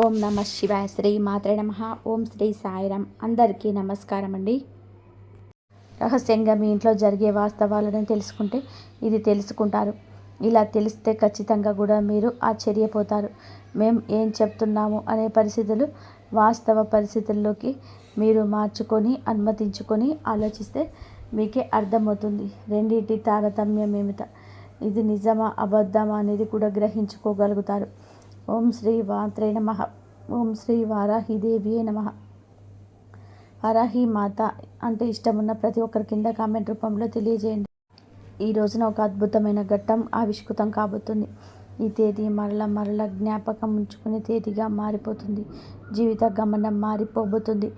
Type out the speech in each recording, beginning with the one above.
ఓం నమ శివాయ. శ్రీ మాత్రే నమః. ఓం శ్రీ సాయిరామ్. అందరికీ నమస్కారం అండి. రహస్యంగా మీ ఇంట్లో జరిగే వాస్తవాలను తెలుసుకుంటే ఇది తెలుసుకుంటారు. ఇలా తెలిస్తే ఖచ్చితంగా కూడా మీరు ఆశ్చర్యపోతారు. మేము ఏం చెప్తున్నాము అనే పరిస్థితులు వాస్తవ పరిస్థితుల్లోకి మీరు మార్చుకొని అనుమతించుకొని ఆలోచిస్తే మీకే అర్థమవుతుంది రెండింటి తారతమ్యం ఏమిటో. ఇది నిజమా అబద్ధమా అనేది కూడా గ్రహించుకోగలుగుతారు. ఓం శ్రీ మాత్రే నమః. ఓం శ్రీ వారాహిదేవియే నమః. వారాహి మాత అంటే ఇష్టమున్న ప్రతి ఒక్కరి కింద కామెంట్ రూపంలో తెలియజేయండి. ఈ రోజున ఒక అద్భుతమైన ఘట్టం ఆవిష్కృతం కాబోతుంది. ఈ తేదీ మరల జ్ఞాపకం ఉంచుకునే తేదీగా మారిపోతుంది. జీవిత గమనం మారిపోబోతుంది.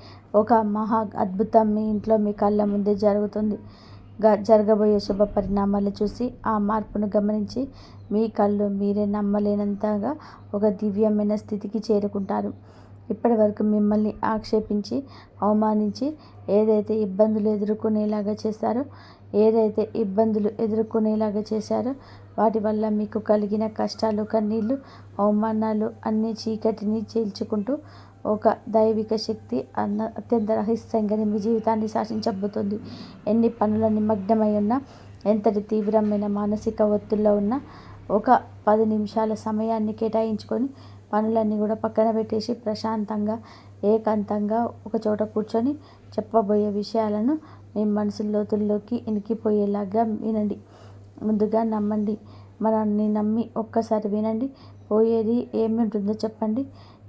ఒక మహా అద్భుతం మీ ఇంట్లో మీ కళ్ళ ముందే జరుగుతుంది. జరగబోయే శుభ పరిణామాలు చూసి ఆ మార్పును గమనించి మీ కళ్ళు మీరే నమ్మలేనంతగా ఒక దివ్యమైన స్థితికి చేరుకుంటారు. ఇప్పటి వరకు మిమ్మల్ని ఆక్షేపించి అవమానించి ఏదైతే ఇబ్బందులు ఎదుర్కొనేలాగా చేశారో వాటి వల్ల మీకు కలిగిన కష్టాలు, కన్నీళ్ళు, అవమానాలు అన్నీ చీకటిని చీల్చుకుంటూ ఒక దైవిక శక్తి అత్యంత రహస్యంగా మీ జీవితాన్ని శాసించబోతుంది. ఎన్ని పనుల నిమగ్నమై ఉన్నా, ఎంతటి తీవ్రమైన మానసిక ఒత్తిడిలో ఉన్నా ఒక 10 నిమిషాల సమయాన్ని కేటాయించుకొని పనులన్నీ కూడా పక్కన పెట్టేసి ప్రశాంతంగా ఏకాంతంగా ఒక చోట కూర్చొని చెప్పబోయే విషయాలను మీ మనసు లోతుల్లోకి ఇనికిపోయేలాగా వినండి. ముందుగా నమ్మండి. మనల్ని నమ్మి ఒక్కసారి వినండి. పోయేది ఏమి ఉంటుందో చెప్పండి.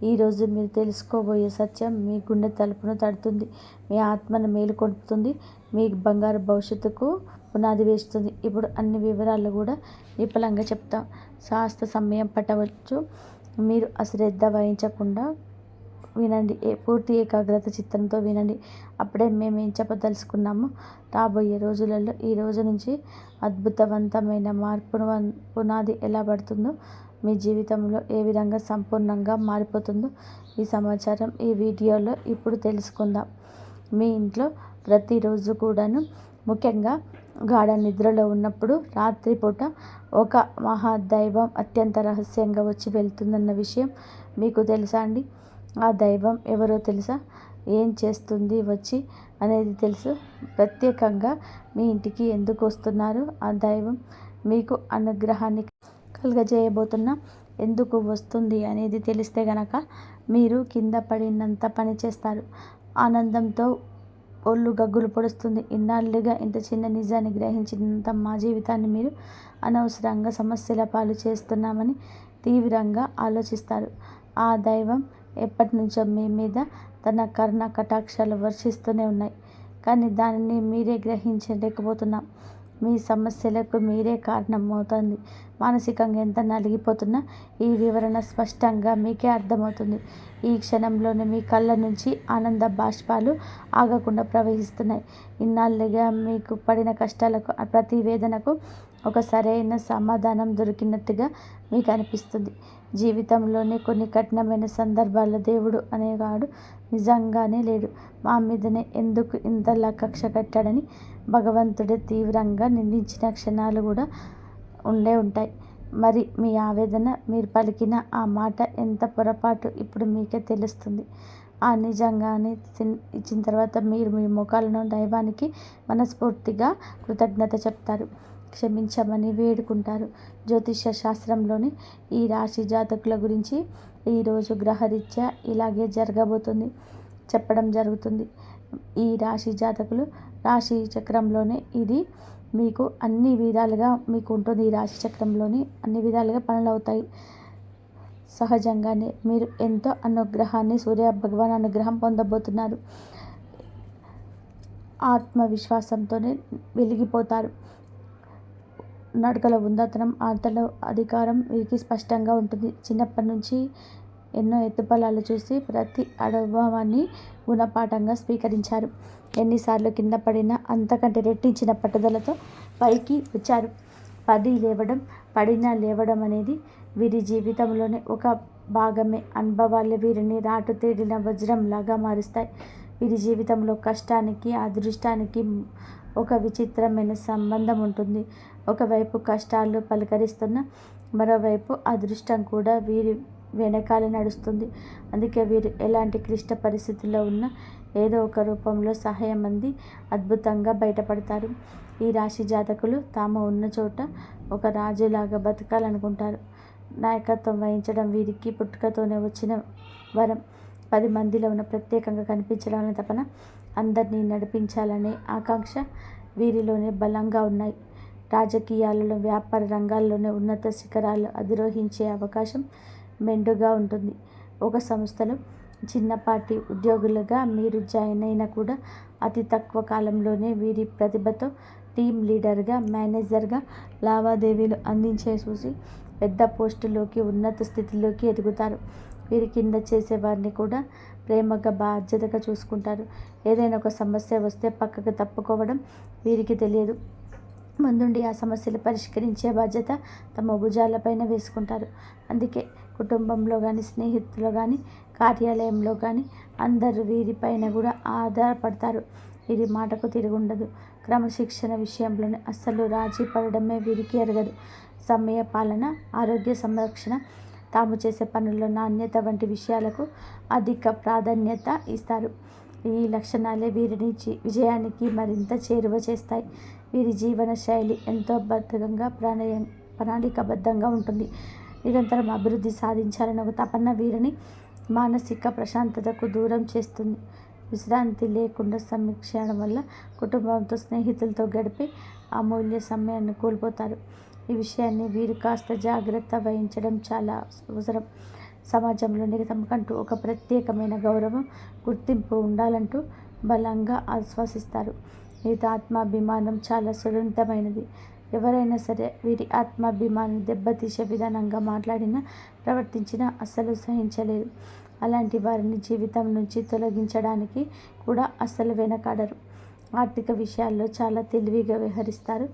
ఈరోజు మీరు తెలుసుకోబోయే సత్యం మీ గుండె తలుపును తడుతుంది. మీ ఆత్మను మేలుకొల్పుతుంది. మీ బంగారు భవిష్యత్తుకు పునాది వేస్తుంది. ఇప్పుడు అన్ని వివరాలు కూడా విపులంగా చెప్తాం. శాస్త్ర సమయం పట్టవచ్చు. మీరు అశ్రద్ధ వహించకుండా వినండి. పూర్తి ఏకాగ్రత చిత్తంతో వినండి. అప్పుడే మేము ఏం చెప్పదలుచుకున్నామో రాబోయే రోజులలో ఈ రోజు నుంచి అద్భుతవంతమైన మార్పు పునాది ఎలా పడుతుందో, మీ జీవితంలో ఏ విధంగా సంపూర్ణంగా మారిపోతుందో ఈ సమాచారం ఈ వీడియోలో ఇప్పుడు తెలుసుకుందాం. మీ ఇంట్లో ప్రతిరోజు కూడాను, ముఖ్యంగా గాఢ నిద్రలో ఉన్నప్పుడు రాత్రిపూట ఒక మహాదైవం అత్యంత రహస్యంగా వచ్చి వెళ్తుందన్న విషయం మీకు తెలుసా అండి? ఆ దైవం ఎవరో తెలుసా? ఏం చేస్తుంది వచ్చి అనేది తెలుసు? ప్రత్యేకంగా మీ ఇంటికి ఎందుకు వస్తున్నారు ఆ దైవం? మీకు అనుగ్రహాన్ని కలుగజేయబోతున్నా ఎందుకు వస్తుంది అనేది తెలిస్తే గనక మీరు కింద పడినంత పని చేస్తారు. ఆనందంతో ఒళ్ళు గగ్గులు పొడుస్తుంది. ఇన్నాళ్ళుగా ఇంత చిన్న నిజాన్ని గ్రహించినంత మా జీవితాన్ని మీరు అనవసరంగా సమస్యల పాలు చేస్తున్నామని తీవ్రంగా ఆలోచిస్తారు. ఆ దైవం ఎప్పటి నుంచో మీ మీద తన కరుణ కటాక్షాలు వర్షిస్తూనే ఉన్నాయి. కానీ దానిని మీరే గ్రహించలేకపోతున్నాం. మీ సమస్యలకు మీరే కారణమవుతుంది. మానసికంగా ఎంత నలిగిపోతున్నా ఈ వివరణ స్పష్టంగా మీకే అర్థమవుతుంది. ఈ క్షణంలోనే మీ కళ్ళ నుంచి ఆనంద బాష్పాలు ఆగకుండా ప్రవహిస్తున్నాయి. ఇన్నాళ్ళుగా మీకు పడిన కష్టాలకు, ప్రతి వేదనకు ఒక సరైన సమాధానం దొరికినట్టుగా మీకు అనిపిస్తుంది. జీవితంలోనే కొన్ని కఠినమైన సందర్భాల్లో దేవుడు అనేవాడు నిజంగానే లేడు, మా మీదనే ఎందుకు ఇంతలా కక్ష కట్టాడని భగవంతుడే తీవ్రంగా నిందించిన క్షణాలు కూడా ఉంటాయి. మరి మీ ఆవేదన, మీరు పలికిన ఆ మాట ఎంత పొరపాటు ఇప్పుడు మీకే తెలుస్తుంది. ఆ నిజంగానే ఇచ్చిన తర్వాత మీరు మీ ముఖాలను దైవానికి మనస్ఫూర్తిగా కృతజ్ఞత చెప్తారు. క్షమించమని వేడుకుంటారు. జ్యోతిష్య శాస్త్రంలోని ఈ రాశి జాతకుల గురించి ఈరోజు గ్రహరీత్యా ఇలాగే జరగబోతుంది చెప్పడం జరుగుతుంది. ఈ రాశి జాతకులు రాశి చక్రంలోనే ఇది మీకు అన్ని విధాలుగా మీకు ఉంటుంది. ఈ రాశి చక్రంలోని అన్ని విధాలుగా పనులు అవుతాయి. సహజంగానే మీరు ఎంతో అనుగ్రహాన్ని, సూర్య భగవాన్ అనుగ్రహం పొందబోతున్నారు. ఆత్మవిశ్వాసంతోనే వెలిగిపోతారు. నడకలో ఉందాతనం, ఆటలో అధికారం వీరికి స్పష్టంగా ఉంటుంది. చిన్నప్పటి నుంచి ఎన్నో ఎత్తుపల్లాలు చూసి ప్రతి అనుభవాన్ని గుణపాఠంగా స్వీకరించారు. ఎన్నిసార్లు కింద పడినా అంతకంటే రెట్టించిన పట్టుదలతో పైకి వచ్చారు. పడినా లేవడం అనేది వీరి జీవితంలోనే ఒక భాగమే. అనుభవాలు వీరిని రాటు తేలిన వజ్రంలాగా మారుస్తాయి. వీరి జీవితంలో కష్టానికి, అదృష్టానికి ఒక విచిత్రమైన సంబంధం ఉంటుంది. ఒకవైపు కష్టాలు పలకరిస్తున్న, మరోవైపు అదృష్టం కూడా వెనకాల నడుస్తుంది. అందుకే వీరు ఎలాంటి క్లిష్ట పరిస్థితుల్లో ఉన్నా ఏదో ఒక రూపంలో సహాయం అంది అద్భుతంగా బయటపడతారు. ఈ రాశి జాతకులు తాము ఉన్న చోట ఒక రాజులాగా బతకాలనుకుంటారు. నాయకత్వం వహించడం వీరికి పుట్టుకతోనే వచ్చిన వరం. 10 మందిలో ఉన్న ప్రత్యేకంగా కనిపించడం అనే తపన, అందరినీ నడిపించాలనే ఆకాంక్ష వీరిలోనే బలంగా ఉన్నాయి. రాజకీయాలలో, వ్యాపార రంగాల్లోనే ఉన్నత శిఖరాలు అధిరోహించే అవకాశం మెండుగా ఉంటుంది. ఒక సంస్థలో చిన్నపాటి ఉద్యోగులుగా మీరు జాయిన్ అయినా కూడా అతి తక్కువ కాలంలోనే వీరి ప్రతిభతో టీమ్ లీడర్గా, మేనేజర్గా లావాదేవీలు అందించే చూసి పెద్ద పోస్టులోకి, ఉన్నత స్థితిలోకి ఎదుగుతారు. వీరి కింద చేసేవారిని కూడా ప్రేమగా, బాధ్యతగా చూసుకుంటారు. ఏదైనా ఒక సమస్య వస్తే పక్కకు తప్పుకోవడం వీరికి తెలియదు. ముందుండి ఆ సమస్యలు పరిష్కరించే బాధ్యత తమ భుజాలపైన వేసుకుంటారు. అందుకే కుటుంబంలో కానీ, స్నేహితులు కానీ, కార్యాలయంలో కానీ అందరూ వీరిపైన కూడా ఆధారపడతారు. వీరి మాటకు తిరుగుండదు. క్రమశిక్షణ విషయంలోనే అస్సలు రాజీ పడడమే వీరికి ఎరగదు. సమయ పాలన, ఆరోగ్య సంరక్షణ, తాము చేసే పనుల్లో నాణ్యత వంటి విషయాలకు అధిక ప్రాధాన్యత ఇస్తారు. ఈ లక్షణాలే వీరిని విజయానికి మరింత చేరువ చేస్తాయి. వీరి జీవన శైలి ఎంతో బద్ధకంగా, ప్రణాళికాబద్ధంగా ఉంటుంది. నిరంతరం అభివృద్ధి సాధించాలని ఒక తపన వీరిని మానసిక ప్రశాంతతకు దూరం చేస్తుంది. విశ్రాంతి లేకుండా సమీక్షడం వల్ల కుటుంబంతో, స్నేహితులతో గడిపి అమూల్య సమయాన్ని కోల్పోతారు. ఈ విషయాన్ని వీరు కాస్త జాగ్రత్త వహించడం చాలా అవసరం. సమాజంలో తమకంటూ ఒక ప్రత్యేకమైన గౌరవం, గుర్తింపు ఉండాలంటూ బలంగా ఆశ్వాసిస్తారు. వీరి ఆత్మాభిమానం చాలా సున్నితమైనది. ఎవరైనా సరే వీరి ఆత్మాభిమానాన్ని దెబ్బతీసే విధానంగా మాట్లాడినా, ప్రవర్తించినా అస్సలు సహించలేరు. అలాంటి వారిని జీవితం నుంచి తొలగించడానికి కూడా అస్సలు వెనకాడరు. ఆర్థిక విషయాల్లో చాలా తెలివిగా వ్యవహరిస్తారు.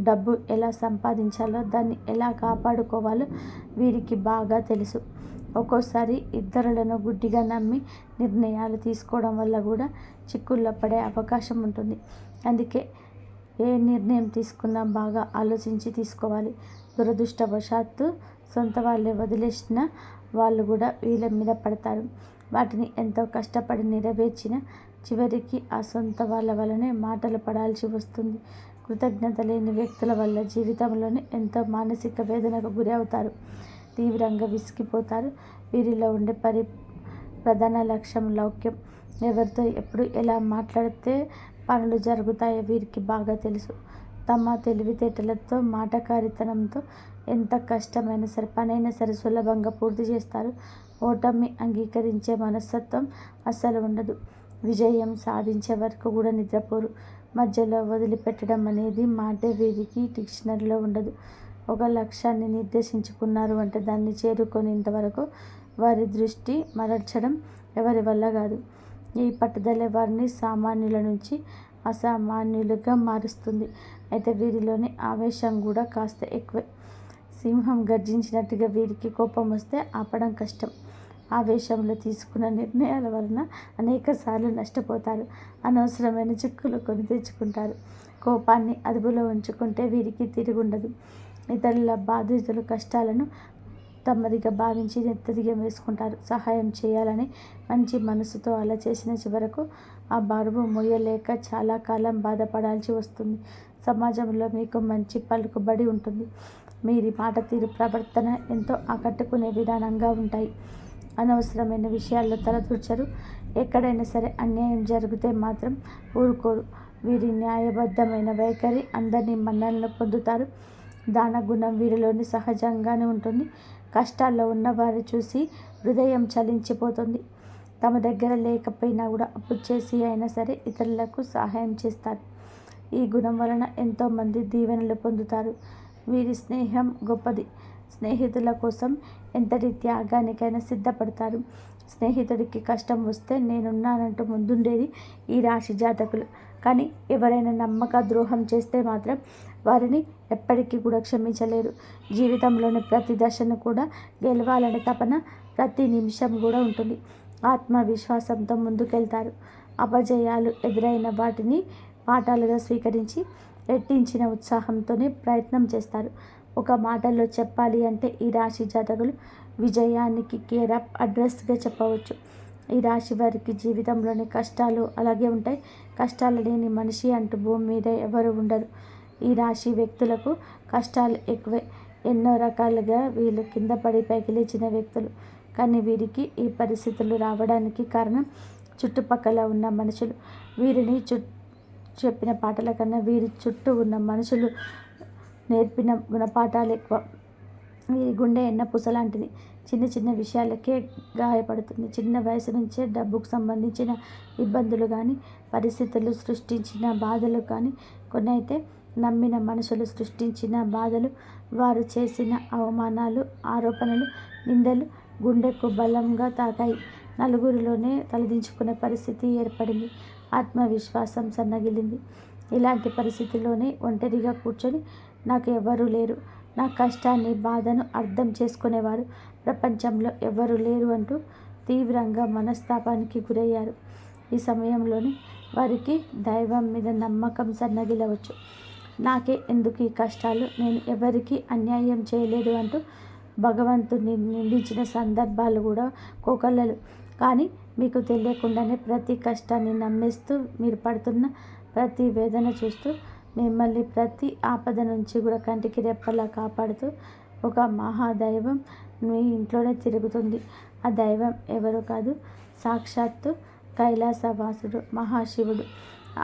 డబ్బు ఎలా సంపాదించాలో, దాన్ని ఎలా కాపాడుకోవాలో వీరికి బాగా తెలుసు. ఒక్కోసారి ఇతరులను గుడ్డిగా నమ్మి నిర్ణయాలు తీసుకోవడం వల్ల కూడా చిక్కుల్లో పడే అవకాశం ఉంటుంది. అందుకే ఏ నిర్ణయం తీసుకున్నా బాగా ఆలోచించి తీసుకోవాలి. దురదృష్టవశాత్తు సొంత వాళ్ళే వదిలేసిన వాళ్ళు కూడా వీళ్ళ మీద పడతారు. వాటిని ఎంతో కష్టపడి నెరవేర్చిన చివరికి ఆ సొంత వాళ్ళ వల్లనే మాటలు పడాల్సి వస్తుంది. కృతజ్ఞత లేని వ్యక్తుల వల్ల జీవితంలోనే ఎంతో మానసిక వేదనకు గురి అవుతారు. తీవ్రంగా విసిగిపోతారు. వీరిలో ఉండే ప్రధాన లక్ష్యం లౌక్యం. ఎవరితో ఎప్పుడు ఎలా మాట్లాడితే పనులు జరుగుతాయో వీరికి బాగా తెలుసు. తమ తెలివితేటలతో, మాటకారితనంతో ఎంత కష్టమైనా సరే, పనైనా సరే సులభంగా పూర్తి చేస్తారు. ఓటమి అంగీకరించే మనస్తత్వం అస్సలు ఉండదు. విజయం సాధించే వరకు కూడా నిద్రపోరు. మధ్యలో వదిలిపెట్టడం అనేది మాటే వీరికి డిక్షనరీలో ఉండదు. ఒక లక్ష్యాన్ని నిర్దేశించుకున్నారు అంటే దాన్ని చేరుకునేంత వరకు వారి దృష్టి మరల్చడం ఎవరి వల్ల కాదు. ఈ పట్టుదల వారిని సామాన్యుల నుంచి అసామాన్యులుగా మారుస్తుంది. అయితే వీరిలోని ఆవేశం కూడా కాస్త ఎక్కువే. సింహం గర్జించినట్టుగా వీరికి కోపం వస్తే ఆపడం కష్టం. ఆవేశంలో తీసుకున్న నిర్ణయాల వలన అనేకసార్లు నష్టపోతారు. అనవసరమైన చిక్కులు కొని తెచ్చుకుంటారు. కోపాన్ని అదుపులో ఉంచుకుంటే వీరికి తిరుగుండదు. ఇతరుల బాధితుల కష్టాలను తమదిగా భావించి నెత్తదిగా వేసుకుంటారు. సహాయం చేయాలని మంచి మనసుతో అలా చేసిన చివరకు ఆ బరువు మొయ్యలేక చాలా కాలం బాధపడాల్సి వస్తుంది. సమాజంలో మీకు మంచి పలుకుబడి ఉంటుంది. మీరి మాట తీరు, ప్రవర్తన ఎంతో ఆకట్టుకునే విధానంగా ఉంటాయి. అనవసరమైన విషయాల్లో తలదూర్చరు. ఎక్కడైనా సరే అన్యాయం జరిగితే మాత్రం ఊరుకోరు. వీరి న్యాయబద్ధమైన వైఖరి అందరినీ మన్ననలు పొందుతారు. దాన గుణం వీరిలోని సహజంగానే ఉంటుంది. కష్టాల్లో ఉన్న వారి చూసి హృదయం చలించిపోతుంది. తమ దగ్గర లేకపోయినా కూడా అప్పు చేసి అయినా సరే ఇతరులకు సహాయం చేస్తారు. ఈ గుణం వలన ఎంతోమంది దీవెనలు పొందుతారు. వీరి స్నేహం గొప్పది. స్నేహితుల కోసం ఎంతటి త్యాగానికైనా సిద్ధపడతారు. స్నేహితుడికి కష్టం వస్తే నేనున్నానంటూ ముందుండేది ఈ రాశి జాతకులు. కానీ ఎవరైనా నమ్మక ద్రోహం చేస్తే మాత్రం వారిని ఎప్పటికీ కూడా క్షమించలేరు. జీవితంలోని ప్రతి దశను కూడా గెలవాలనే తపన ప్రతి నిమిషం కూడా ఉంటుంది. ఆత్మవిశ్వాసంతో ముందుకెళ్తారు. అపజయాలు ఎదురైన వాటిని పాఠాలుగా స్వీకరించి రెట్టించిన ఉత్సాహంతోనే ప్రయత్నం చేస్తారు. ఒక మాటలో చెప్పాలి అంటే ఈ రాశి జాతకులు విజయానికి కేర్ ఆఫ్ అడ్రస్గా చెప్పవచ్చు. ఈ రాశి వారికి జీవితంలోని కష్టాలు అలాగే ఉంటాయి. కష్టాలు లేని మనిషి అంటూ భూమి మీద ఎవరు ఉండరు. ఈ రాశి వ్యక్తులకు కష్టాలు ఎక్కువే. ఎన్నో రకాలుగా వీళ్ళు కింద పడి పైకి లేచిన వ్యక్తులు. కానీ వీరికి ఈ పరిస్థితులు రావడానికి కారణం చుట్టుపక్కల ఉన్న మనుషులు. వీరిని చెప్పిన పాటల కన్నా వీరి చుట్టూ ఉన్న మనుషులు నేర్పిన గుణపాఠాలు ఎక్కువ. వీరి గుండె ఎన్న పూసలాంటిది. చిన్న చిన్న విషయాలకే గాయపడుతుంది. చిన్న వయసు నుంచే డబ్బుకు సంబంధించిన ఇబ్బందులు కానీ, పరిస్థితులు సృష్టించిన బాధలు కానీ, కొన్ని అయితే నమ్మిన మనుషులు సృష్టించిన బాధలు, వారు చేసిన అవమానాలు, ఆరోపణలు, నిందలు గుండెకు బలంగా తాకాయి. నలుగురిలోనే తలదించుకునే పరిస్థితి ఏర్పడింది. ఆత్మవిశ్వాసం సన్నగిల్లింది. ఇలాంటి పరిస్థితిలోనే ఒంటరిగా కూర్చొని నాకు ఎవరూ లేరు, నా కష్టాన్ని బాధను అర్థం చేసుకునేవారు ప్రపంచంలో ఎవరూ లేరు అంటూ తీవ్రంగా మనస్తాపానికి గురయ్యారు. ఈ సమయంలోనే వారికి దైవం మీద నమ్మకం సన్నగిలవచ్చు. నాకే ఎందుకు ఈ కష్టాలు, నేను ఎవరికి అన్యాయం చేయలేదు అంటూ భగవంతుని నిందించిన సందర్భాలు కూడా కోకొల్లలు. కానీ మీకు తెలియకుండానే ప్రతి కష్టాన్ని నమ్మేస్తూ, మీరు పడుతున్న ప్రతి వేదన చూస్తూ, మిమ్మల్ని ప్రతి ఆపద నుంచి కూడా కంటికి రెప్పలా కాపాడుతూ ఒక మహాదైవం మీ ఇంట్లోనే తిరుగుతుంది. ఆ దైవం ఎవరో కాదు, సాక్షాత్తు కైలాసవాసుడు మహాశివుడు.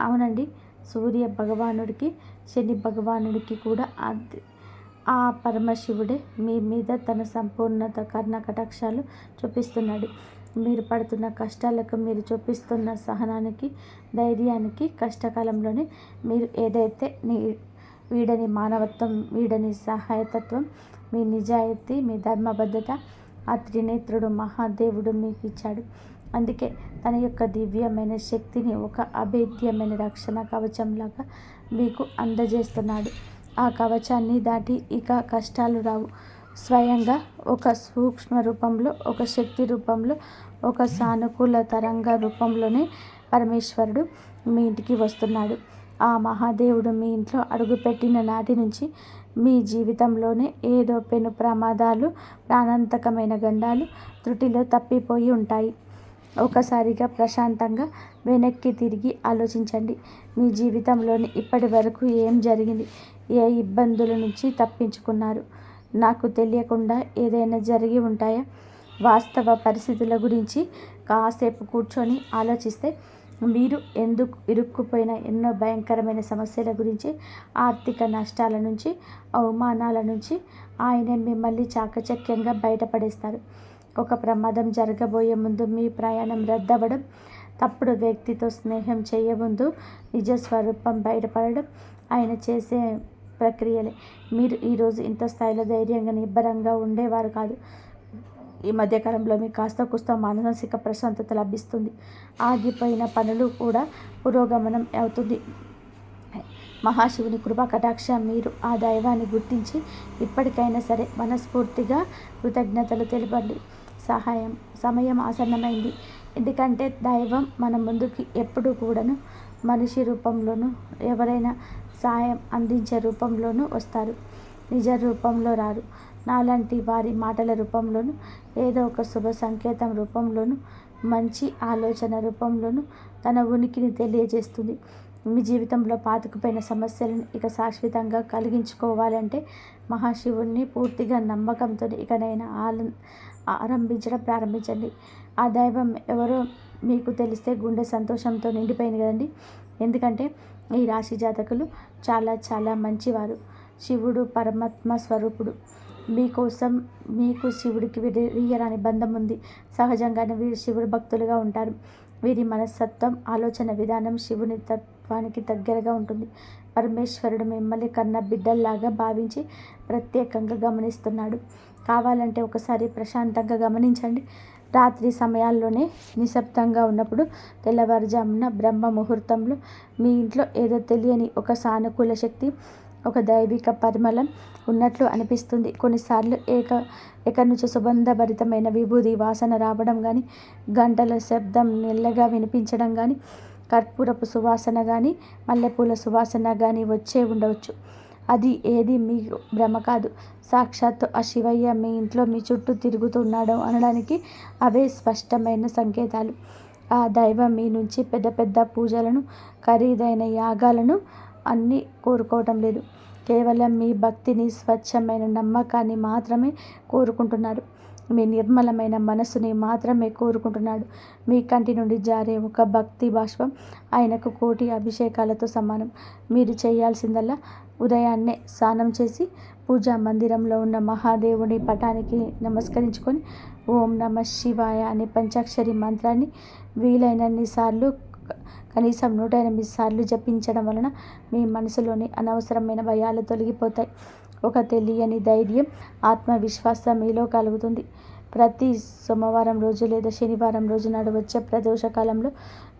అవునండి, సూర్య భగవానుడికి, శని భగవానుడికి కూడా ఆ పరమశివుడే మీ మీద తన సంపూర్ణత కర్ణ కటాక్షాలు చూపిస్తున్నాడు. మీరు పడుతున్న కష్టాలకు, మీరు చూపిస్తున్న సహనానికి, ధైర్యానికి, కష్టకాలంలోనే మీరు ఏదైతే వీడని మానవత్వం, వీడని సహాయతత్వం, మీ నిజాయితీ, మీ ధర్మబద్ధత ఆ త్రినేత్రుడు మహాదేవుడు మీకు ఇచ్చాడు. అందుకే తన యొక్క దివ్యమైన శక్తిని ఒక అభేద్యమైన రక్షణ కవచంలాగా మీకు అందజేస్తున్నాడు. ఆ కవచాన్ని దాటి ఇక కష్టాలు రావు. స్వయంగా ఒక సూక్ష్మ రూపంలో, ఒక శక్తి రూపంలో, ఒక సానుకూల తరంగ రూపంలోనే పరమేశ్వరుడు మీ ఇంటికి వస్తున్నాడు. ఆ మహాదేవుడు మీ ఇంట్లో అడుగుపెట్టిన నాటి నుంచి మీ జీవితంలోనే ఏదో పెను ప్రమాదాలు, ప్రాణాంతకమైన గండాలు త్రుటిలో తప్పిపోయి ఉంటాయి. ఒకసారిగా ప్రశాంతంగా వెనక్కి తిరిగి ఆలోచించండి. మీ జీవితంలోని ఇప్పటి వరకు ఏం జరిగింది? ఏ ఇబ్బందుల నుంచి తప్పించుకున్నారు? నాకు తెలియకుండా ఏదైనా జరిగి ఉంటాయా? వాస్తవ పరిస్థితుల గురించి కాసేపు కూర్చొని ఆలోచిస్తే మీరు ఎందుకు ఇరుక్కుపోయిన ఎన్నో భయంకరమైన సమస్యల గురించి, ఆర్థిక నష్టాల నుంచి, అవమానాల నుంచి ఆయన మిమ్మల్ని చాకచక్యంగా బయటపడేస్తారు. ఒక ప్రమాదం జరగబోయే ముందు మీ ప్రయాణం రద్దవడం, తప్పుడు వ్యక్తితో స్నేహం చేయముందు నిజస్వరూపం బయటపడడం ఆయన చేసే ప్రక్రియలే. మీరు ఈరోజు ఇంత స్థాయిలో ధైర్యంగా నిబ్బరంగా ఉండేవారు కాదు. ఈ మధ్యకాలంలో మీకు కాస్త కుస్త మానసిక ప్రశాంతత లభిస్తుంది. ఆగిపోయిన పనులు కూడా పురోగమనం అవుతుంది. మహాశివుని కృపా కటాక్షం. మీరు ఆ దైవాన్ని గుర్తించి ఇప్పటికైనా సరే మనస్ఫూర్తిగా కృతజ్ఞతలు తెలపండి. సమయం ఆసన్నమైంది. ఎందుకంటే దైవం మన ముందుకి ఎప్పుడు కూడాను మనిషి రూపంలోనూ, ఎవరైనా సాయం అందించే రూపంలోనూ వస్తారు. నిజ రూపంలో రారు. నాలాంటి వారి మాటల రూపంలోనూ, ఏదో ఒక శుభ సంకేతం రూపంలోనూ, మంచి ఆలోచన రూపంలోనూ తన ఉనికిని తెలియజేస్తుంది. మీ జీవితంలో పాతుకుపోయిన సమస్యలను ఇక శాశ్వతంగా కలిగించుకోవాలంటే మహాశివుణ్ణి పూర్తిగా నమ్మకంతో ఇకనైనా ఆరంభించడం ప్రారంభించండి. ఆ దైవం ఎవరో మీకు తెలిస్తే గుండె సంతోషంతో నిండిపోయింది కదండి. ఎందుకంటే ఈ రాశి జాతకులు చాలా చాలా మంచివారు. శివుడు పరమాత్మ స్వరూపుడు. మీకోసం, మీకు శివుడికి విడదీయరాని బంధం ఉంది. సహజంగానే వీరు శివుడు భక్తులుగా ఉంటారు. వీరి మనస్తత్వం, ఆలోచన విధానం శివుని తత్వానికి దగ్గరగా ఉంటుంది. పరమేశ్వరుడు మిమ్మల్ని కన్న బిడ్డల్లాగా భావించి ప్రత్యేకంగా గమనిస్తున్నాడు. కావాలంటే ఒకసారి ప్రశాంతంగా గమనించండి. రాత్రి సమయాల్లోనే నిశ్శబ్దంగా ఉన్నప్పుడు, తెల్లవారుజామున బ్రహ్మ ముహూర్తంలో మీ ఇంట్లో ఏదో తెలియని ఒక సానుకూల శక్తి, ఒక దైవిక పరిమళం ఉన్నట్లు అనిపిస్తుంది. కొన్నిసార్లు ఎక్కడి నుంచి సుగంధభరితమైన విభూది వాసన రావడం కానీ, గంటల శబ్దం మెల్లగా వినిపించడం కానీ, కర్పూరపు సువాసన కానీ, మల్లెపూల సువాసన కానీ వచ్చే ఉండవచ్చు. అది ఏది మీ భ్రమ కాదు. సాక్షాత్తు ఆ శివయ్య మీ ఇంట్లో మీ చుట్టూ తిరుగుతున్నాడు అనడానికి అవే స్పష్టమైన సంకేతాలు. ఆ దైవం మీ నుంచి పెద్ద పెద్ద పూజలను, ఖరీదైన యాగాలను అన్నీ కోరుకోవటం లేదు. కేవలం మీ భక్తిని, స్వచ్ఛమైన నమ్మకాన్ని మాత్రమే కోరుకుంటున్నారు. మీ నిర్మలమైన మనసుని మాత్రమే కోరుకుంటున్నాడు. మీ కంటి నుండి జారే ఒక భక్తి బాష్పం ఆయనకు కోటి అభిషేకాలతో సమానం. మీరు చేయాల్సిందల్లా ఉదయాన్నే స్నానం చేసి పూజా మందిరంలో ఉన్న మహాదేవుని పటానికి నమస్కరించుకొని ఓం నమ శివాయ అనే పంచాక్షరి మంత్రాన్ని వీలైనన్ని సార్లు, కనీసం 108 సార్లు జపించడం వలన మీ మనసులోని అనవసరమైన భయాలు తొలగిపోతాయి. ఒక తెలియని ధైర్యం, ఆత్మవిశ్వాసం మీలో కలుగుతుంది. ప్రతి సోమవారం రోజు లేదా శనివారం రోజు నాడు వచ్చే ప్రదోషకాలంలో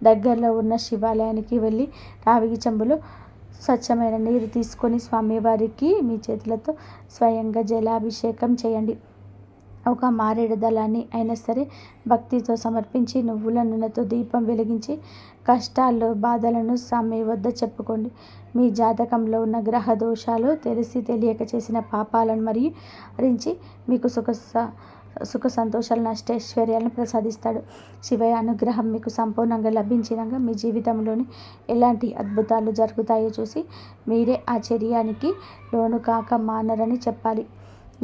దగ్గరలో ఉన్న శివాలయానికి వెళ్ళి రావిగి చెంబులో స్వచ్ఛమైన నీరు తీసుకొని స్వామివారికి మీ చేతులతో స్వయంగా జలాభిషేకం చేయండి. ఒక మారేడు దళాన్ని అయినా సరే భక్తితో సమర్పించి నువ్వుల నూనెతో దీపం వెలిగించి కష్టాలు, బాధలను స్వామి వద్ద చెప్పుకోండి. మీ జాతకంలో ఉన్న గ్రహ దోషాలు, తెలిసి తెలియక చేసిన పాపాలను మరియు హరించి మీకు సుఖ సంతోషాలను, అష్టైశ్వర్యాలను ప్రసాదిస్తాడు. శివయ్య అనుగ్రహం మీకు సంపూర్ణంగా లభించినాక మీ జీవితంలోని ఎలాంటి అద్భుతాలు జరుగుతాయో చూసి మీరే ఆశ్చర్యానికి లోను కాక మానరని చెప్పాలి.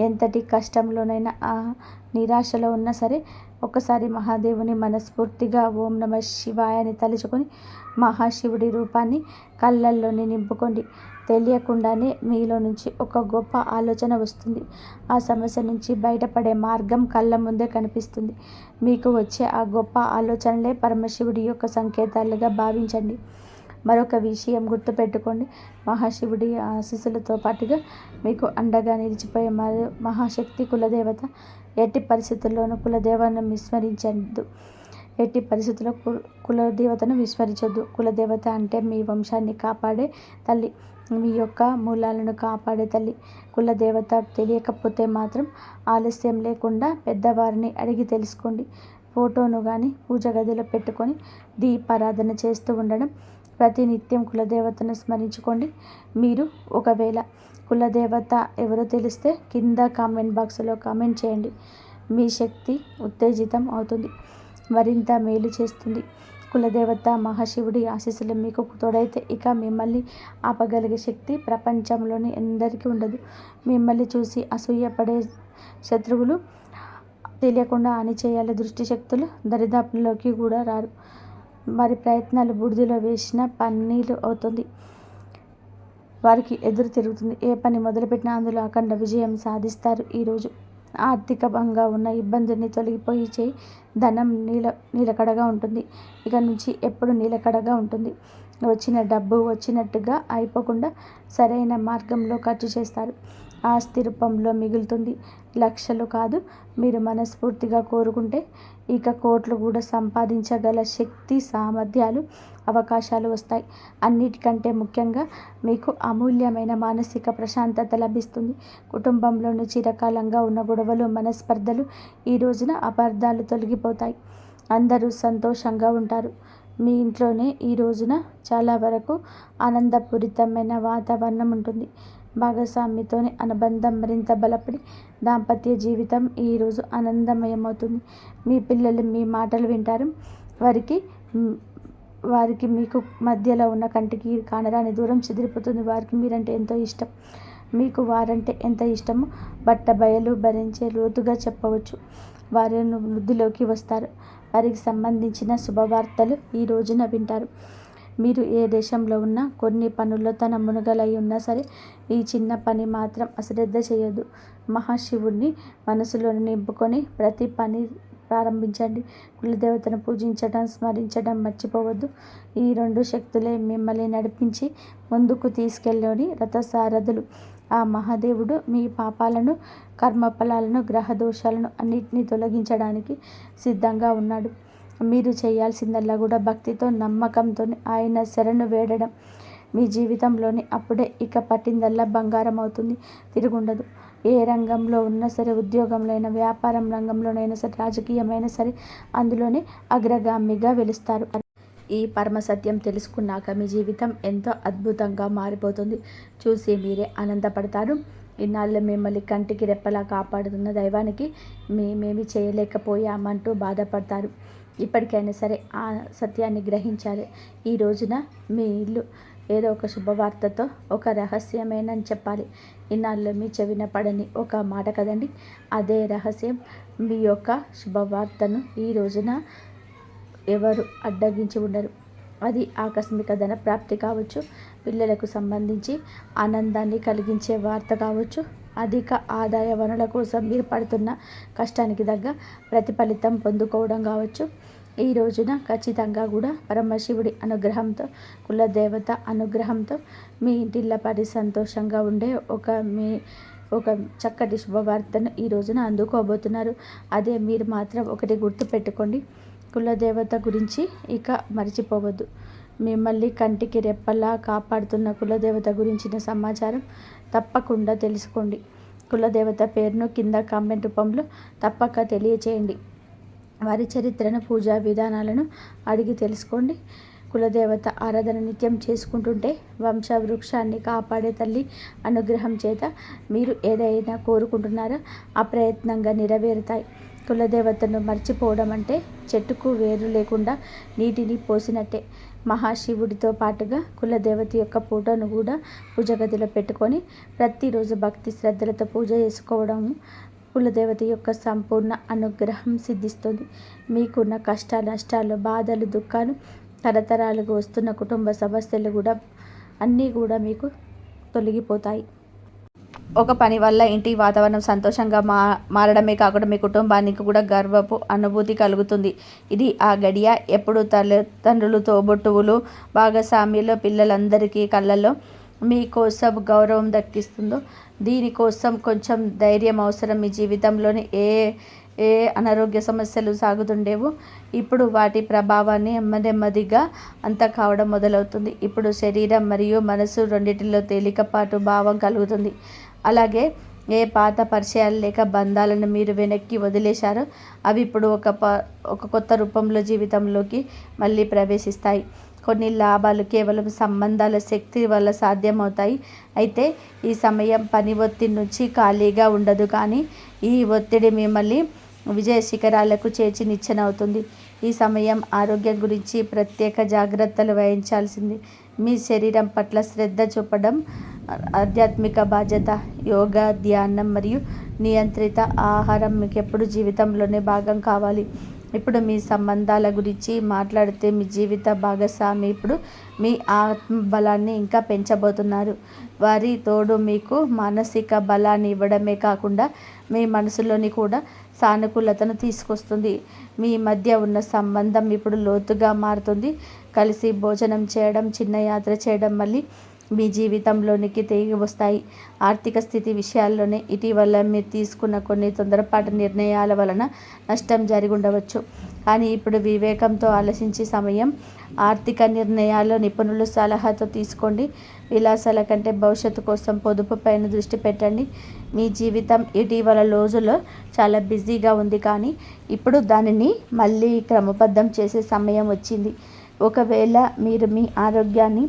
ఎంతటి కష్టంలోనైనా, నిరాశలో ఉన్నా సరే ఒక్కసారి మహాదేవుని మనస్ఫూర్తిగా ఓం నమ శివాయ అని తలుచుకొని మహాశివుడి రూపాన్ని కళ్ళల్లోని నింపుకోండి. తెలియకుండానే మీలో నుంచి ఒక గొప్ప ఆలోచన వస్తుంది. ఆ సమస్య నుంచి బయటపడే మార్గం కళ్ళ ముందే కనిపిస్తుంది. మీకు వచ్చే ఆ గొప్ప ఆలోచనలే పరమశివుడి యొక్క సంకేతాలుగా భావించండి. మరొక విషయం గుర్తుపెట్టుకోండి, మహాశివుడి ఆశీస్సులతో పాటుగా మీకు అండగా నిలిచిపోయే మహాశక్తి కులదేవత. ఎట్టి పరిస్థితుల్లోనూ ఎట్టి పరిస్థితుల్లో కులదేవతను విస్మరించొద్దు. కులదేవత అంటే మీ వంశాన్ని కాపాడే తల్లి, మీ యొక్క మూలాలను కాపాడే తల్లి. కులదేవత తెలియకపోతే మాత్రం ఆలస్యం లేకుండా పెద్దవారిని అడిగి తెలుసుకోండి. ఫోటోను కానీ పూజ గదిలో పెట్టుకొని దీపారాధన చేస్తూ ఉండడం. ప్రతినిత్యం కులదేవతను స్మరించుకోండి. మీరు ఒకవేళ కులదేవత ఎవరో తెలిస్తే కింద కామెంట్ బాక్స్లో కామెంట్ చేయండి. మీ శక్తి ఉత్తేజితం అవుతుంది, మరింత మేలు చేస్తుంది. కులదేవత మహాశివుడి ఆశీస్సులు మీకు తోడైతే ఇక మిమ్మల్ని ఆపగలిగే శక్తి ప్రపంచంలోని ఎందరికీ ఉండదు. మిమ్మల్ని చూసి అసూయపడే శత్రువులు, తెలియకుండా అణిచేయాలి దృష్టి శక్తులు దరిదాపుల్లోకి కూడా రారు. వారి ప్రయత్నాలు బూడిదలో వేసిన పన్నీరు అవుతుంది. వారికి ఎదురు తిరుగుతుంది. ఏ పని మొదలుపెట్టినా అందులో అఖండ విజయం సాధిస్తారు. ఈరోజు ఆర్థికంగా ఉన్న ఇబ్బందుల్ని తొలగిపోయి చేయి. ధనం నిలకడగా ఉంటుంది. ఇక నుంచి ఎప్పుడు నిలకడగా ఉంటుంది. వచ్చిన డబ్బు వచ్చినట్టుగా అయిపోకుండా సరైన మార్గంలో ఖర్చు చేస్తారు. ఆస్తి రూపంలో మిగులుతుంది. లక్షలు కాదు, మీరు మనస్ఫూర్తిగా కోరుకుంటే ఇక కోట్లు కూడా సంపాదించగల శక్తి, సామర్థ్యాలు, అవకాశాలు వస్తాయి. అన్నిటికంటే ముఖ్యంగా మీకు అమూల్యమైన మానసిక ప్రశాంతత లభిస్తుంది. కుటుంబంలోని చిరకాలంగా ఉన్న గొడవలు, మనస్పర్ధలు ఈ రోజున అపార్థాలు తొలగిపోతాయి. అందరూ సంతోషంగా ఉంటారు. మీ ఇంట్లోనే ఈ రోజున చాలా వరకు ఆనందపూరితమైన వాతావరణం ఉంటుంది. భాగస్వామితోని అనుబంధం మరింత బలపడి దాంపత్య జీవితం ఈరోజు ఆనందమయమవుతుంది. మీ పిల్లలు మీ మాటలు వింటారు. వారికి మీకు మధ్యలో ఉన్న కంటికి కానరాని దూరం చెదిరిపోతుంది. వారికి మీరంటే ఎంతో ఇష్టం. మీకు వారంటే ఎంత ఇష్టమో బట్ట బయలు భరించే లోతుగా చెప్పవచ్చు. వారు వృద్ధిలోకి వస్తారు. వారికి సంబంధించిన శుభవార్తలు ఈ రోజున వింటారు. మీరు ఏ దేశంలో ఉన్నా, కొన్ని పనుల్లో తన మునుగలై ఉన్నా సరే ఈ చిన్న పని మాత్రం అశ్రద్ధ చేయొద్దు. మహాశివుడిని మనసులో నింపుకొని ప్రతి పని ప్రారంభించండి. కులదేవతను పూజించడం, స్మరించడం మర్చిపోవద్దు. ఈ రెండు శక్తులే మిమ్మల్ని నడిపించి ముందుకు తీసుకెళ్ళని రథసారథులు. ఆ మహాదేవుడు మీ పాపాలను, కర్మఫలాలను, గ్రహదోషాలను అన్నిటినీ తొలగించడానికి సిద్ధంగా ఉన్నాడు. మీరు చేయాల్సిందల్లా కూడా భక్తితో, నమ్మకంతో ఆయన శరణు వేడడం. మీ జీవితంలోని అప్పుడే ఇక పట్టిందల్లా బంగారం అవుతుంది, తిరుగుండదు. ఏ రంగంలో ఉన్నా సరే, ఉద్యోగంలో అయినా, వ్యాపారం రంగంలోనైనా సరే, రాజకీయమైనా సరే అందులోనే అగ్రగామిగా వెలుస్తారు. ఈ పరమ సత్యం తెలుసుకున్నాక మీ జీవితం ఎంతో అద్భుతంగా మారిపోతుంది. చూసి మీరే ఆనందపడతారు. ఇన్నాళ్ళు మిమ్మల్ని కంటికి రెప్పలా కాపాడుతున్న దైవానికి మేమేమి చేయలేకపోయామంటూ బాధపడతారు. ఇప్పటికైనా సరే ఆ సత్యాన్ని గ్రహించాలి. ఈ రోజున మీ ఇల్లు ఏదో ఒక శుభవార్తతో ఒక రహస్యమేనని చెప్పాలి. ఇన్నాళ్ళు మీ చెవిన పడని ఒక మాట కదండి. అదే రహస్యం. మీ యొక్క శుభవార్తను ఈ రోజున ఎవరు అడ్డగించి ఉండరు. అది ఆకస్మిక ధన ప్రాప్తి కావచ్చు, పిల్లలకు సంబంధించి ఆనందాన్ని కలిగించే వార్త కావచ్చు, అధిక ఆదాయ వనరుల కోసం మీరు పడుతున్న కష్టానికి తగ్గ ప్రతిఫలితం పొందుకోవడం కావచ్చు. ఈ రోజున ఖచ్చితంగా కూడా పరమశివుడి అనుగ్రహంతో, కులదేవత అనుగ్రహంతో మీ ఇంటిల్లపాటి సంతోషంగా ఉండే ఒక చక్కటి శుభవార్తను ఈ రోజున అందుకోబోతున్నారు. అదే మీరు మాత్రం ఒకటి గుర్తుపెట్టుకోండి. కులదేవత గురించి ఇక మర్చిపోవద్దు. మిమ్మల్ని కంటికి రెప్పలా కాపాడుతున్న కులదేవత గురించిన సమాచారం తప్పకుండా తెలుసుకోండి. కులదేవత పేరును కింద కామెంట్ రూపంలో తప్పక తెలియచేయండి. వారి చరిత్రను, పూజా విధానాలను అడిగి తెలుసుకోండి. కులదేవత ఆరాధన నిత్యం చేసుకుంటుంటే వంశవృక్షాన్ని కాపాడే తల్లి అనుగ్రహం చేత మీరు ఏదైనా కోరుకుంటున్నారో అప్రయత్నంగా నెరవేరుతాయి. కులదేవతను మర్చిపోవడం అంటే చెట్టుకు వేరు లేకుండా నీటిని పోసినట్టే. మహాశివుడితో పాటుగా కులదేవత యొక్క ఫోటోను కూడా పూజ గదిలో పెట్టుకొని ప్రతిరోజు భక్తి శ్రద్ధలతో పూజ చేసుకోవడం కులదేవత యొక్క సంపూర్ణ అనుగ్రహం సిద్ధిస్తుంది. మీకున్న కష్టాలు, నష్టాలు, బాధలు, దుఃఖాలు, తరతరాలుగా వస్తున్న కుటుంబ సమస్యలు కూడా అన్నీ కూడా మీకు తొలగిపోతాయి. ఒక పని వల్ల ఇంటి వాతావరణం సంతోషంగా మారడమే కాకుండా మీ కుటుంబానికి కూడా గర్వపు అనుభూతి కలుగుతుంది. ఇది ఆ గడియ. ఎప్పుడు తల్లిదండ్రులు, తోబుట్టువులు, భాగస్వామ్యులు, పిల్లలందరికీ కళ్ళల్లో మీకోసం గౌరవం దక్కిస్తుందో దీనికోసం కొంచెం ధైర్యం అవసరం. మీ జీవితంలోని ఏ అనారోగ్య సమస్యలు సాగుతుండేవో ఇప్పుడు వాటి ప్రభావాన్ని నెమ్మదిగా అంత కావడం మొదలవుతుంది. ఇప్పుడు శరీరం మరియు మనసు రెండింటిలో తేలికపాటు భావం కలుగుతుంది. అలాగే ఏ పాత పరిచయాలు లేక బంధాలను మీరు వెనక్కి వదిలేశారో అవి ఇప్పుడు ఒక కొత్త రూపంలో జీవితంలోకి మళ్ళీ ప్రవేశిస్తాయి. కొన్ని లాభాలు కేవలం సంబంధాల శక్తి వల్ల సాధ్యమవుతాయి. అయితే ఈ సమయం పని ఒత్తిడి నుంచి ఖాళీగా ఉండదు, కానీ ఈ ఒత్తిడి మిమ్మల్ని విజయ శిఖరాలకు చేర్చి నిచ్చెనవుతుంది. ఈ సమయం ఆరోగ్యం గురించి ప్రత్యేక జాగ్రత్తలు వహించాల్సింది. మీ శరీరం పట్ల శ్రద్ధ చూపడం ఆధ్యాత్మిక బాధ్యత. యోగా, ధ్యానం మరియు నియంత్రిత ఆహారం మీకు ఎప్పుడు జీవితంలోనే భాగం కావాలి. ఇప్పుడు మీ సంబంధాల గురించి మాట్లాడితే మీ జీవిత భాగస్వామి ఇప్పుడు మీ ఆత్మబలాన్ని ఇంకా పెంచబోతున్నారు. వారి తోడు మీకు మానసిక బలాన్ని ఇవ్వడమే కాకుండా మీ మనసులోని కూడా సానుకూలతను తీసుకొస్తుంది. మీ మధ్య ఉన్న సంబంధం ఇప్పుడు లోతుగా మారుతుంది. కలిసి భోజనం చేయడం, చిన్న యాత్ర చేయడం మళ్ళీ మీ జీవితంలోనికి తిరిగి వస్తాయి. ఆర్థిక స్థితి విషయాల్లోనే ఇటీవల మీరు తీసుకున్న కొన్ని తొందరపాటు నిర్ణయాల వలన నష్టం జరిగి ఉండవచ్చు. కానీ ఇప్పుడు వివేకంతో ఆలోచించే సమయం. ఆర్థిక నిర్ణయాల్లో నిపుణుల సలహాతో తీసుకోండి. విలాసాల కంటే భవిష్యత్తు కోసం పొదుపు పైన దృష్టి పెట్టండి. మీ జీవితం ఇటీవల రోజుల్లో చాలా బిజీగా ఉంది, కానీ ఇప్పుడు దానిని మళ్ళీ క్రమబద్ధం చేసే సమయం వచ్చింది. ఒకవేళ మీరు మీ ఆరోగ్యాన్ని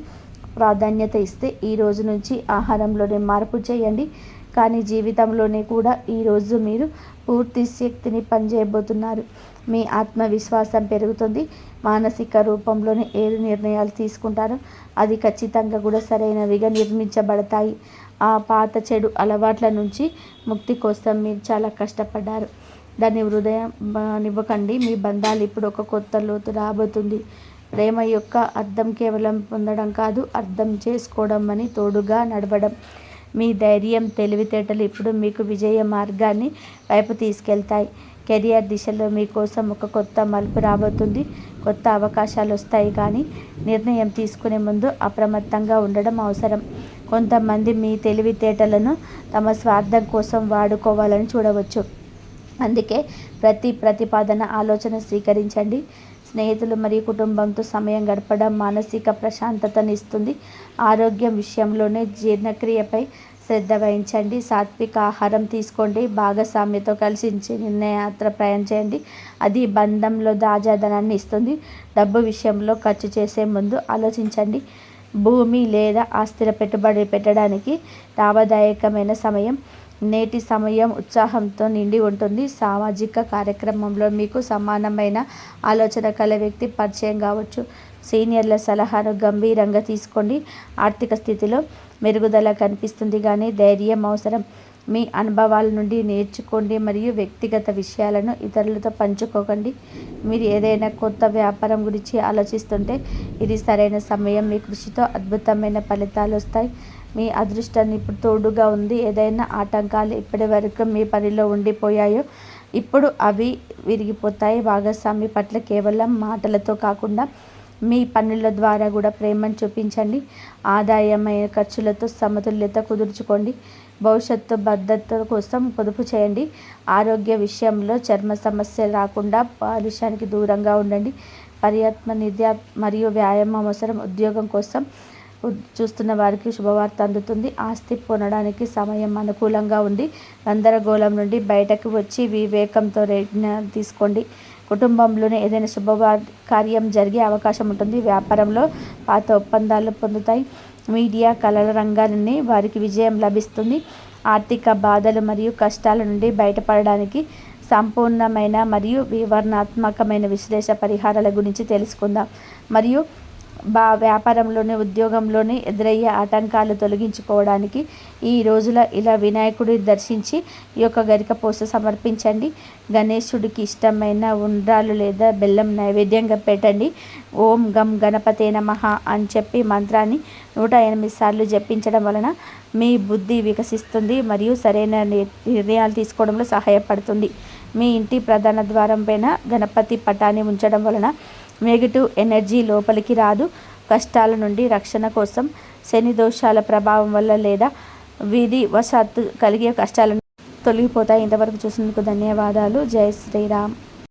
ప్రాధాన్యత ఇస్తే ఈ రోజు నుంచి ఆహారంలోనే మార్పు చేయండి. కానీ జీవితంలోనే కూడా ఈరోజు మీరు పూర్తి శక్తిని పనిచేయబోతున్నారు. మీ ఆత్మవిశ్వాసం పెరుగుతుంది. మానసిక రూపంలోనే ఏడు నిర్ణయాలు తీసుకుంటారో అది ఖచ్చితంగా కూడా సరైనవిగా నిర్మించబడతాయి. ఆ పాత చెడు అలవాట్ల నుంచి ముక్తి కోసం మీరు చాలా కష్టపడ్డారు. దాన్ని హృదయనివ్వకండి. మీ బంధాలు ఇప్పుడు ఒక కొత్త లోతు రాబోతుంది. ప్రేమ యొక్క అర్థం కేవలం పొందడం కాదు, అర్థం చేసుకోవడం అని తోడుగా నడవడం. మీ ధైర్యం, తెలివితేటలు ఇప్పుడు మీకు విజయ మార్గాన్ని వైపు తీసుకెళ్తాయి. కెరియర్ దిశలో మీకోసం ఒక కొత్త మలుపు రాబోతుంది. కొత్త అవకాశాలు వస్తాయి, కానీ నిర్ణయం తీసుకునే ముందు అప్రమత్తంగా ఉండడం అవసరం. కొంతమంది మీ తెలివితేటలను తమ స్వార్థం కోసం వాడుకోవాలని చూడవచ్చు. అందుకే ప్రతి ప్రతిపాదన, ఆలోచన స్వీకరించండి. స్నేహితులు మరియు కుటుంబంతో సమయం గడపడం మానసిక ప్రశాంతతను ఇస్తుంది. ఆరోగ్యం విషయంలోనే జీర్ణక్రియపై శ్రద్ధ వహించండి. సాత్విక ఆహారం తీసుకోండి. భాగస్వామితో కలిసి నిర్ణయాత్ర ప్రయాణం చేయండి. అది బంధంలో తాజాదనాన్ని ఇస్తుంది. డబ్బు విషయంలో ఖర్చు చేసే ముందు ఆలోచించండి. భూమి లేదా ఆస్తిలో పెట్టుబడి పెట్టడానికి లాభదాయకమైన సమయం. నేటి సమయం ఉత్సాహంతో నిండి ఉంటుంది. సామాజిక కార్యక్రమంలో మీకు సమానమైన ఆలోచన కల వ్యక్తి పరిచయం కావచ్చు. సీనియర్ల సలహాను గంభీరంగా తీసుకోండి. ఆర్థిక స్థితిలో మెరుగుదల కనిపిస్తుంది కానీ ధైర్యం అవసరం. మీ అనుభవాల నుండి నేర్చుకోండి మరియు వ్యక్తిగత విషయాలను ఇతరులతో పంచుకోకండి. మీరు ఏదైనా కొత్త వ్యాపారం గురించి ఆలోచిస్తుంటే ఇది సరైన సమయం. మీ కృషితో అద్భుతమైన ఫలితాలు వస్తాయి. మీ అదృష్టాన్ని ఇప్పుడు తోడుగా ఉంది. ఏదైనా ఆటంకాలు ఇప్పటి వరకు మీ పనిలో ఉండిపోయాయో ఇప్పుడు అవి విరిగిపోతాయి. భాగస్వామి పట్ల కేవలం మాటలతో కాకుండా మీ పనుల ద్వారా కూడా ప్రేమను చూపించండి. ఆదాయమైన ఖర్చులతో సమతుల్యత కుదుర్చుకోండి. భవిష్యత్తు భద్రత కోసం పొదుపు చేయండి. ఆరోగ్య విషయంలో చర్మ సమస్యలు రాకుండా కాలుష్యానికి దూరంగా ఉండండి. పర్యాత్మ నిద్య మరియు వ్యాయామం అవసరం. ఉద్యోగం కోసం చూస్తున్న వారికి శుభవార్త అందుతుంది. ఆస్తి పొందడానికి సమయం అనుకూలంగా ఉంది. గందరగోళం నుండి బయటకు వచ్చి వివేకంతో నిర్ణయం తీసుకోండి. కుటుంబంలోనే ఏదైనా శుభకార్యం జరిగే అవకాశం ఉంటుంది. వ్యాపారంలో పాత ఒప్పందాలు పొందుతాయి. మీడియా కళల రంగాలని వారికి విజయం లభిస్తుంది. ఆర్థిక బాధలు మరియు కష్టాల నుండి బయటపడడానికి సంపూర్ణమైన మరియు వివరణాత్మకమైన విశ్లేషణ పరిహారాల గురించి తెలుసుకుందాం. మరియు వ్యాపారంలోని ఉద్యోగంలోని ఎదురయ్యే ఆటంకాలు తొలగించుకోవడానికి ఈ రోజుల ఇలా వినాయకుడిని దర్శించి ఈ యొక్క గరిక పూస సమర్పించండి. గణేశుడికి ఇష్టమైన ఉండ్రాలు లేదా బెల్లం నైవేద్యంగా పెట్టండి. ఓం గం గణపతే నమః అని చెప్పి మంత్రాన్ని 108 సార్లు జపించడం వలన మీ బుద్ధి వికసిస్తుంది మరియు సరైన నిర్ణయాలు తీసుకోవడంలో సహాయపడుతుంది. మీ ఇంటి ప్రధాన ద్వారం పైన గణపతి పటాన్ని ఉంచడం వలన నెగిటివ్ ఎనర్జీ లోపలికి రాదు. కష్టాల నుండి రక్షణ కోసం శని దోషాల ప్రభావం వల్ల లేదా విధి వశాత్తు కలిగే కష్టాలను తొలగిపోతాయి. ఇంతవరకు చూసినందుకు ధన్యవాదాలు. జై శ్రీరామ్.